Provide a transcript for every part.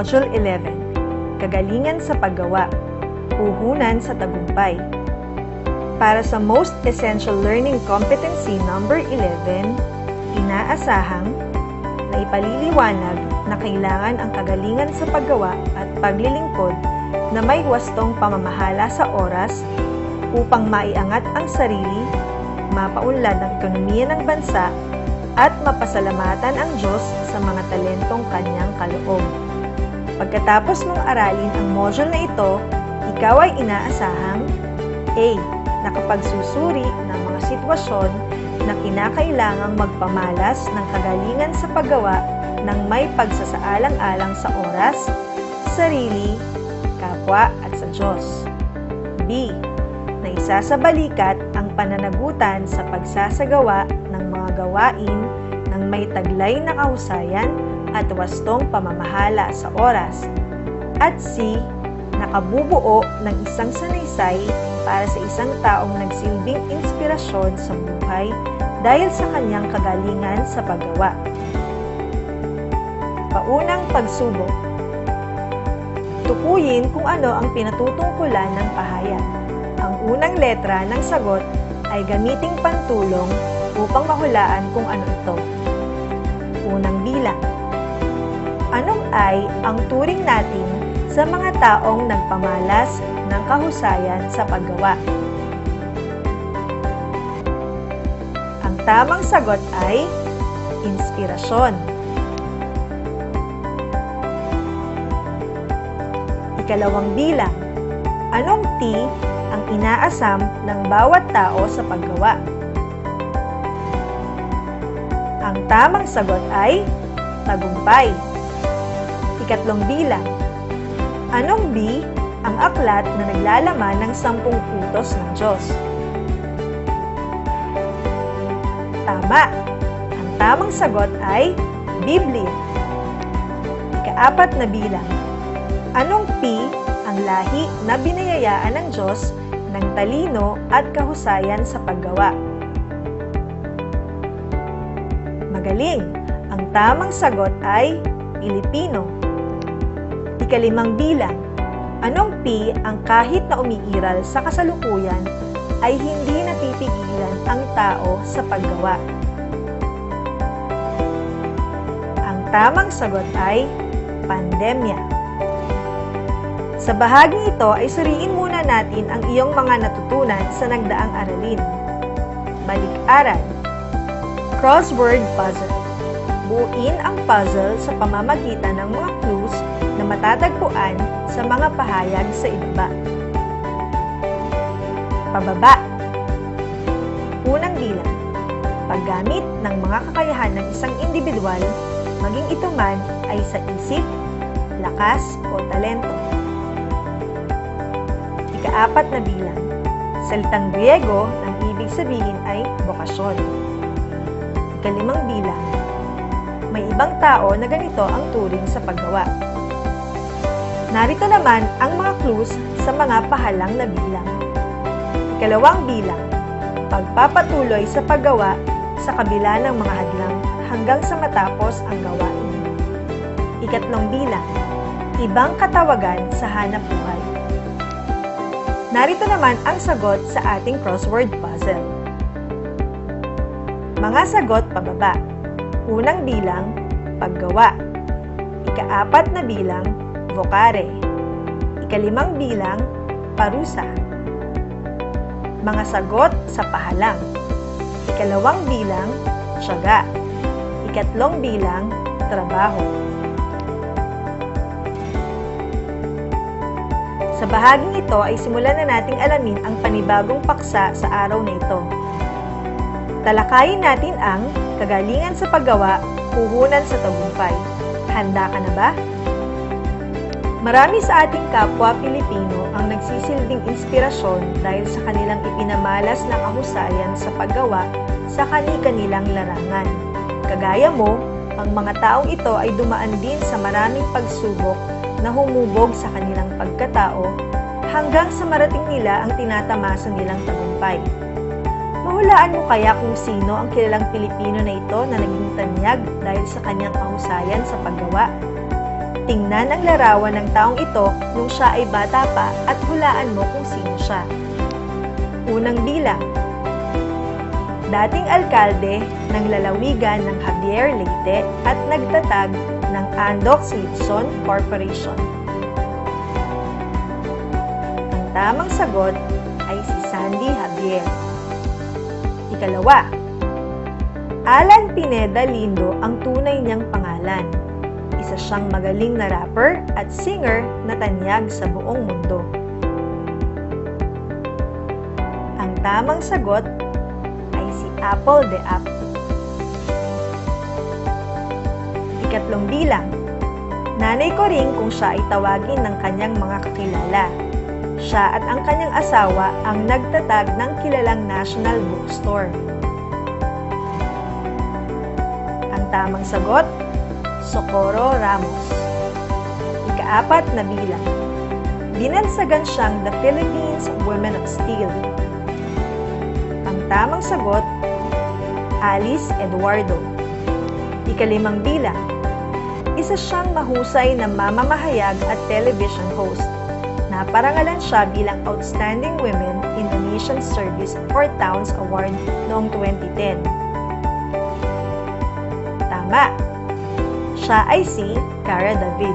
Module 11, Kagalingan sa Paggawa, Puhunan sa Tagumpay. Para sa Most Essential Learning Competency number 11, inaasahang na ipaliliwanag na kailangan ang kagalingan sa paggawa at paglilingkod na may wastong pamamahala sa oras upang maiangat ang sarili, mapaunlad ang ekonomiya ng bansa, at mapasalamatan ang Diyos sa mga talentong Kanyang kaloob. Pagkatapos mong aralin ang module na ito, ikaw ay inaasahang A. Nakapagsusuri ng mga sitwasyon na kinakailangang magpamalas ng kagalingan sa paggawa ng may pagsasaalang-alang sa oras, sarili, kapwa at sa Diyos. B. Na isasabalikat ang pananagutan sa pagsasagawa ng mga gawain ng may taglay na kahusayan at wastong pamamahala sa oras. At C. Nakabubuo ng isang sanaysay para sa isang taong nagsilbing inspirasyon sa buhay dahil sa kanyang kagalingan sa paggawa. Paunang pagsubok. Tukuyin kung ano ang pinatutungkulan ng pahayag. Ang unang letra ng sagot ay gamiting pantulong upang mahulaan kung ano ito. Unang bilang. Anong ay ang turing natin sa mga taong nagpamalas ng kahusayan sa paggawa? Ang tamang sagot ay inspirasyon. Ikalawang bilang. Anong T ang inaasam ng bawat tao sa paggawa? Ang tamang sagot ay tagumpay. Ikatlong bilang. Anong B ang aklat na naglalaman ng 10 utos ng Diyos? Tama! Ang tamang sagot ay Biblia. Ikaapat na bilang. Anong P ang lahi na binayayaan ng Diyos ng talino at kahusayan sa paggawa? Magaling! Ang tamang sagot ay Pilipino. Ikalimang bilang. Anong P ang kahit na umiiral sa kasalukuyan ay hindi natitigilan ang tao sa paggawa? Ang tamang sagot ay pandemya. Sa bahaging ito ay suriin muna natin ang iyong mga natutunan sa nagdaang aralin. Balik-aral. Crossword puzzle. Buuin ang puzzle sa pamamagitan ng mga clues na matatagpuan sa mga pahayag sa ibaba. Pababa. Unang bilang. Paggamit ng mga kakayahan ng isang individual, maging ito man ay sa isip, lakas o talento. Ikaapat na bilang. Salitang Griego ang ibig sabihin ay bokasyon. Ikalimang bilang. May ibang tao na ganito ang turing sa paggawa. Narito naman ang mga clues sa mga pahalang na bilang. Ikalawang bilang. Pagpapatuloy sa paggawa sa kabila ng mga hadlang hanggang sa matapos ang gawain. Ikatlong bilang. Ibang katawagan sa hanap buhay. Narito naman ang sagot sa ating crossword puzzle. Mga sagot pababa. Unang bilang, paggawa. Ikaapat na bilang, vocare. Ikalimang bilang, parusa. Mga sagot sa pahalang. Ikalawang bilang, tiyaga. Ikatlong bilang, trabaho. Sa bahaging ito ay simulan na nating alamin ang panibagong paksa sa araw na ito. Talakayin natin ang kagalingan sa paggawa, puhunan sa tagumpay. Handa ka na ba? Marami sa ating kapwa Pilipino ang nagsisilbing inspirasyon dahil sa kanilang ipinamalas na kahusayan sa paggawa sa kani-kanilang larangan. Kagaya mo, ang mga taong ito ay dumaan din sa maraming pagsubok na humubog sa kanilang pagkatao hanggang sa marating nila ang tinatamasa nilang tagumpay. Mahulaan mo kaya kung sino ang kilalang Pilipino na ito na naging tanyag dahil sa kanyang kahusayan sa paggawa? Tingnan ang larawan ng taong ito nung siya ay bata pa at hulaan mo kung sino siya. Unang bilang. Dating alkalde ng lalawigan ng Javier Leyte at nagtatag ng Andox Lipson Corporation. Ang tamang sagot ay si Sandy Javier. Ikalawa. Alan Pineda Lindo ang tunay niyang pangalan. Isa siyang magaling na rapper at singer na tanyag sa buong mundo. Ang tamang sagot ay si Apple de Ap. Ikatlong bilang. Nanay ko rin kung siya ay tawagin ng kanyang mga kakilala. Siya at ang kanyang asawa ang nagtatag ng kilalang national bookstore. Ang tamang sagot, Socorro Ramos. Ikaapat na bilang. Binansagan siyang the Philippines Women of Steel. Ang tamang sagot, Alice Eduardo. Ikalimang bilang. Isa siyang mahusay na mamamahayag at television host. Naparangalan siya bilang Outstanding Women in the Nation's Service for Towns Award noong 2010. Tama! Siya ay si Cara David.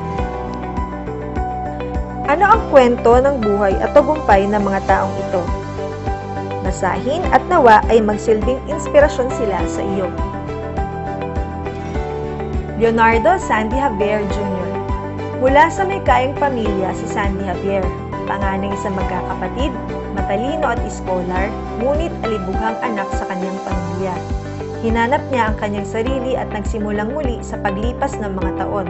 Ano ang kwento ng buhay at tagumpay ng mga taong ito? Basahin at nawa ay magsilbing inspirasyon sila sa iyo. Leonardo Sandy Javier Jr. Mula sa may kaing pamilya si Sandy Javier, panganay sa magkakapatid, matalino at iskolar, ngunit alibughang anak sa kanyang pamilya. Hinanap niya ang kanyang sarili at nagsimulang muli sa paglipas ng mga taon.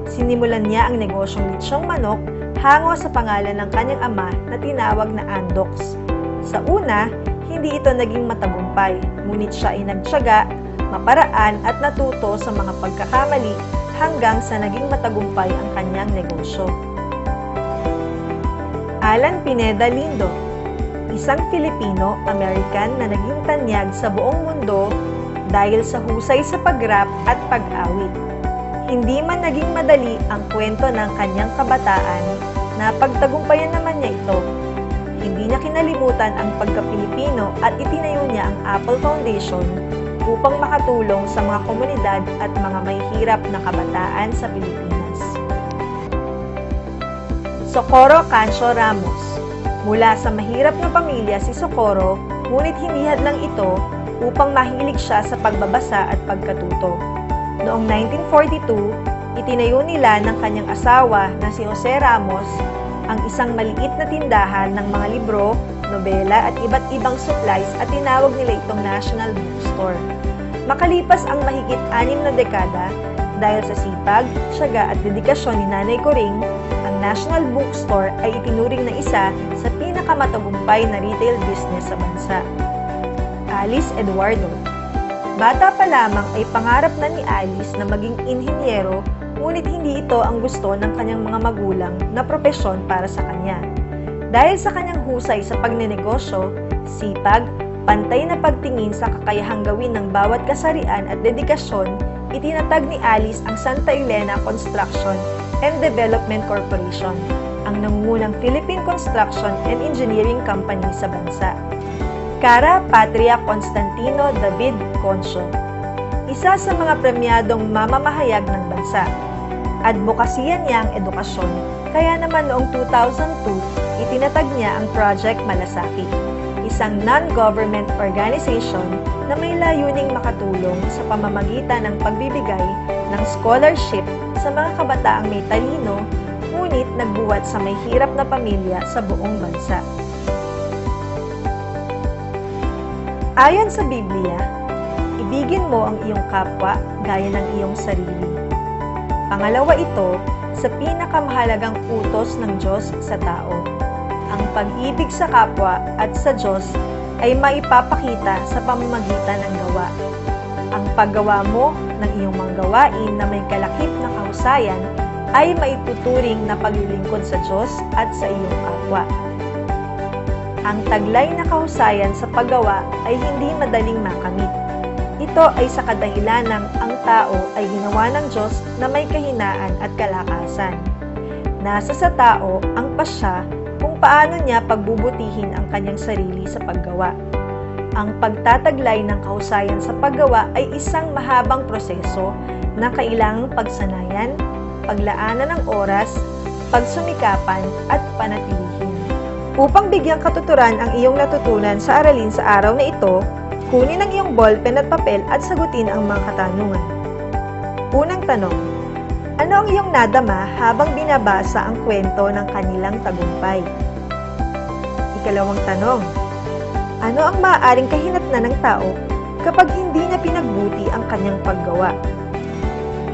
Sinimulan niya ang negosyong litsyong manok hango sa pangalan ng kanyang ama na tinawag na Andox. Sa una, hindi ito naging matagumpay, ngunit siya ay nagtiyaga, maparaan at natuto sa mga pagkakamali hanggang sa naging matagumpay ang kanyang negosyo. Alan Pineda Lindo, isang Filipino-American na naging tanyag sa buong mundo dahil sa husay sa pag-rap at pag-awit. Hindi man naging madali ang kwento ng kanyang kabataan, na pagtagumpayan naman niya ito. Hindi niya kinalimutan ang pagka-Pilipino at itinayo niya ang Apple Foundation upang makatulong sa mga komunidad at mga mahihirap na kabataan sa Pilipinas. Socorro Cancio Ramos. Mula sa mahirap na pamilya si Socorro, ngunit hindi hadlang ito upang mahilig siya sa pagbabasa at pagkatuto. Noong 1942, itinayo nila ng kanyang asawa na si Jose Ramos ang isang maliit na tindahan ng mga libro, nobela at iba't ibang supplies at tinawag nila itong National Bookstore. Makalipas ang mahigit 6 na dekada, dahil sa sipag, tiyaga at dedikasyon ni Nanay Coring, ang National Bookstore ay itinuring na isa sa pinakamatagumpay na retail business sa bansa. Alice Eduardo. Bata pa lamang ay pangarap na ni Alice na maging inhinyero, ngunit hindi ito ang gusto ng kanyang mga magulang na propesyon para sa kanya. Dahil sa kanyang husay sa pagnenegosyo, sipag, pantay na pagtingin sa kakayahang gawin ng bawat kasarian at dedikasyon, itinatag ni Alice ang Santa Elena Construction and Development Corporation, ang nangungunang Philippine Construction and Engineering Company sa bansa. Cara Patria Constantino David Concio, isa sa mga premyadong mamamahayag ng bansa. Advokasya niya ang edukasyon, kaya naman noong 2002, itinatag niya ang Project Malasaki, isang non-government organization na may layuning makatulong sa pamamagitan ng pagbibigay ng scholarship sa mga kabataang may talino, ngunit nagbuhat sa may hirap na pamilya sa buong bansa. Ayon sa Biblia, ibigin mo ang iyong kapwa gaya ng iyong sarili. Pangalawa ito sa pinakamahalagang utos ng Diyos sa tao. Ang pag-ibig sa kapwa at sa Diyos ay maipapakita sa pamamagitan ng gawa. Ang paggawa mo ng iyong mga gawain na may kalakip na kahusayan ay maituturing na paglilingkod sa Diyos at sa iyong kapwa. Ang taglay na kahusayan sa paggawa ay hindi madaling makamit. Ito ay sa kadahilan ng ang tao ay ginawa ng Diyos na may kahinaan at kalakasan. Nasa sa tao ang pasya kung paano niya pagbubutihin ang kanyang sarili sa paggawa. Ang pagtataglay ng kahusayan sa paggawa ay isang mahabang proseso na kailangang pagsanayan, paglaanan ng oras, pagsumikapan at panatilihin. Upang bigyang katuturan ang iyong natutunan sa aralin sa araw na ito, kunin ang iyong ballpen at papel at sagutin ang mga katanungan. Unang tanong, ano ang iyong nadama habang binabasa ang kwento ng kanilang tagumpay? Ikalawang tanong, ano ang maaaring kahinatnan ng tao kapag hindi niya pinagbuti ang kanyang paggawa?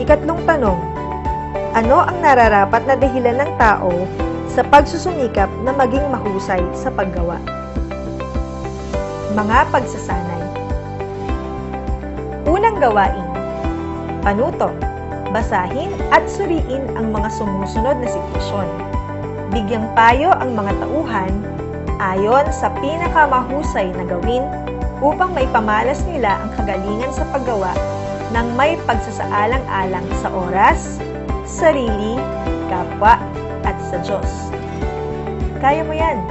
Ikatlong tanong, ano ang nararapat na dahilan ng tao sa pagsusumikap na maging mahusay sa paggawa? Mga pagsasanay. Unang gawain, panuto, basahin at suriin ang mga sumusunod na sitwasyon. Bigyang payo ang mga tauhan ayon sa pinakamahusay na gawin upang maipamalas nila ang kagalingan sa paggawa ng may pagsasaalang-alang sa oras, sarili, kapwa, at sa Diyos. Kaya mo yan!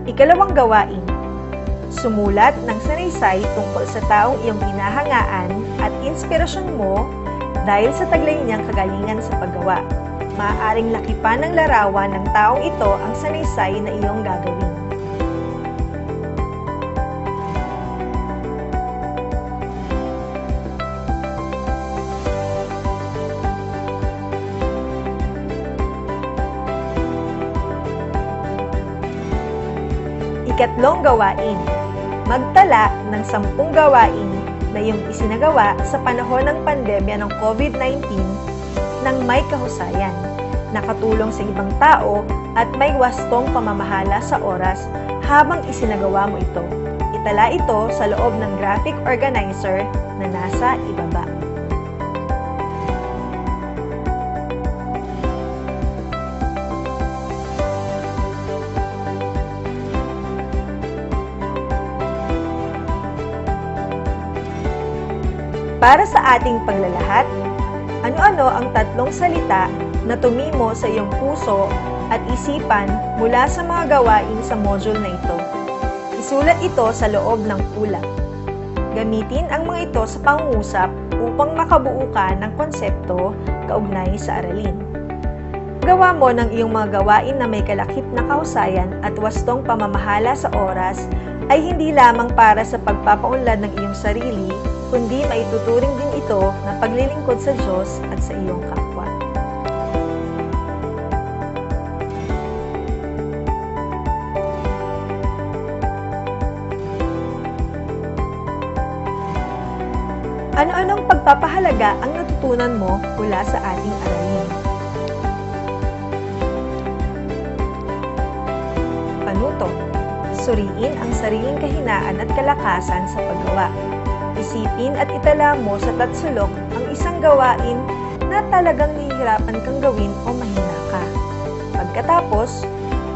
Ikalawang gawain, sumulat ng sanaysay tungkol sa taong iyong hinahangaan at inspirasyon mo dahil sa taglay niyang kagalingan sa paggawa. Maaaring lakipan ng larawan ng taong ito ang sanaysay na iyong gagawin. Ikatlong gawain, magtala ng 10 gawain na iyong isinagawa sa panahon ng pandemya ng COVID-19 ng may kahusayan, nakatulong sa ibang tao at may wastong pamamahala sa oras habang isinagawa mo ito. Itala ito sa loob ng graphic organizer na nasa ibaba. Para sa ating paglalahad, ano-ano ang 3 salita na tumimo sa iyong puso at isipan mula sa mga gawain sa module na ito? Isulat ito sa loob ng pula. Gamitin ang mga ito sa pangungusap upang makabuo ka ng konsepto kaugnay sa aralin. Gawa mo ng iyong mga gawain na may kalakip na kahusayan at wastong pamamahala sa oras ay hindi lamang para sa pagpapaunlad ng iyong sarili, kundi maituturing din ito na paglilingkod sa Diyos at sa iyong kapwa. Ano-anong pagpapahalaga ang natutunan mo mula sa ating aralin? Panuto. Suriin ang sariling kahinaan at kalakasan sa paggawa. Isipin at itala mo sa tatsulok ang isang gawain na talagang nahihirapan kang gawin o mahina ka. Pagkatapos,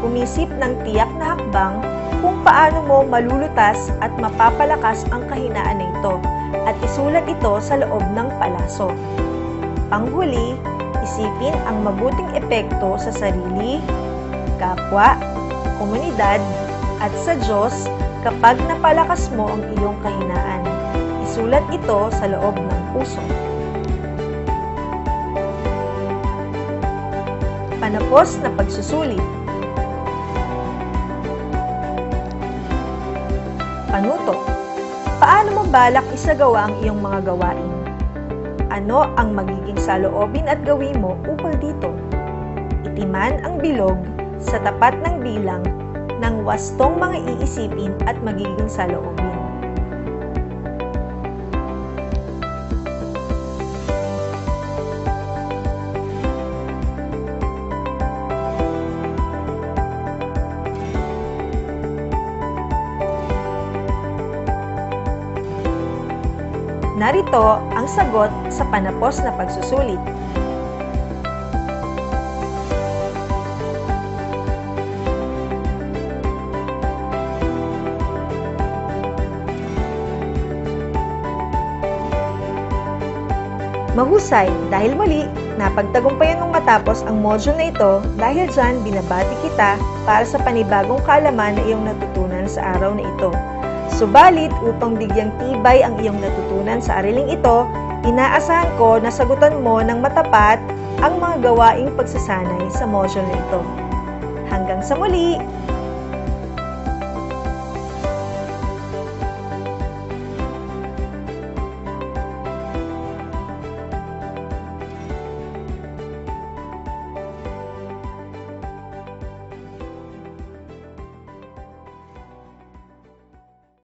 umisip ng tiyak na hakbang kung paano mo malulutas at mapapalakas ang kahinaan na ito at isulat ito sa loob ng palaso. Panghuli, isipin ang mabuting epekto sa sarili, kapwa, komunidad, at sa Diyos kapag napalakas mo ang iyong kahinaan. Isulat ito sa loob ng puso. Panapos na pagsusulit. Panuto. Paano mo balak isagawa ang iyong mga gawain? Ano ang magiging saloobin at gawin mo ukol dito? Itiman ang bilog sa tapat ng bilang ng wastong mga iisipin at magiging saloobin. Narito ang sagot sa panapos na pagsusulit. Mahusay dahil muli, napagtagumpayan mong matapos ang module na ito dahil dyan binabati kita para sa panibagong kaalaman na iyong natutunan sa araw na ito. Subalit, upang bigyang tibay ang iyong natutunan sa araling ito, inaasahan ko na sagutan mo ng matapat ang mga gawaing pagsasanay sa module na ito. Hanggang sa muli!